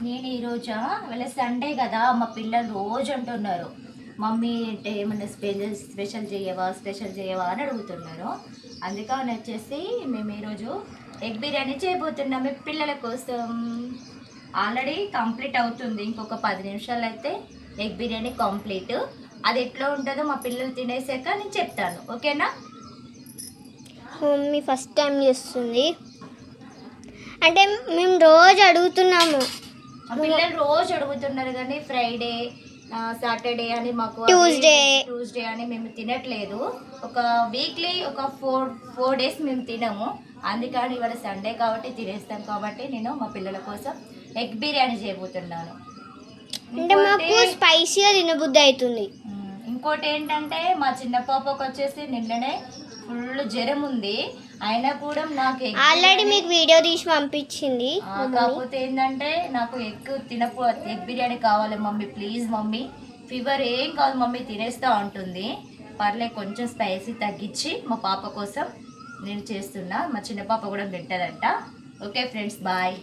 నేను ఈరోజు వాళ్ళ సండే కదా మా పిల్లలు రోజు అంటున్నారు మమ్మీ అంటే ఏమన్నా స్పెషల్ చేయవా అని అడుగుతున్నారు. అందుకని వచ్చేసి మేము ఈరోజు ఎగ్ బిర్యానీ చేయబోతున్నాం మీ పిల్లల కోసం. ఆల్రెడీ కంప్లీట్ అవుతుంది, ఇంకొక 10 నిమిషాలు అయితే ఎగ్ బిర్యానీ కంప్లీట్. అది ఎట్లా ఉంటుందో మా పిల్లలు తినేసాక నేను చెప్తాను, ఓకేనా? మమ్మీ ఫస్ట్ టైం చేస్తుంది అంటే మేము రోజు అడుగుతున్నాము. మా పిల్లలు రోజు అడుగుతున్నారు కానీ ఫ్రైడే సాటర్డే అని మాకు ట్యూస్డే అని మేము తినట్లేదు. ఒక వీక్లీ ఒక ఫోర్ డేస్ మేము తినము. అందుకని ఇవాళ సండే కాబట్టి తినేస్తాం కాబట్టి నేను మా పిల్లల కోసం ఎగ్ బిర్యానీ చేయబోతున్నాను. అంటే మాకు స్పైసీగా తినబుద్ధి అవుతుంది. ఇంకోటి ఏంటంటే మా చిన్న పాపకు వచ్చేసి నిన్ననే ఫుల్ జ్వరం ఉంది, అయినా కూడా నాకు ఆల్రెడీ మీకు వీడియో తీసి పంపించింది. కాకపోతే ఏంటంటే నాకు ఎగ్ బిర్యానీ కావాలి మమ్మీ, ప్లీజ్ మమ్మీ, ఫీవర్ ఏం కాదు మమ్మీ తినేస్తా ఉంటుంది. పర్లే కొంచెం స్పైసీ తగ్గించి మా పాప కోసం నేను చేస్తున్నా, మా చిన్న పాప కూడా తింటుందంట. Okay friends, bye.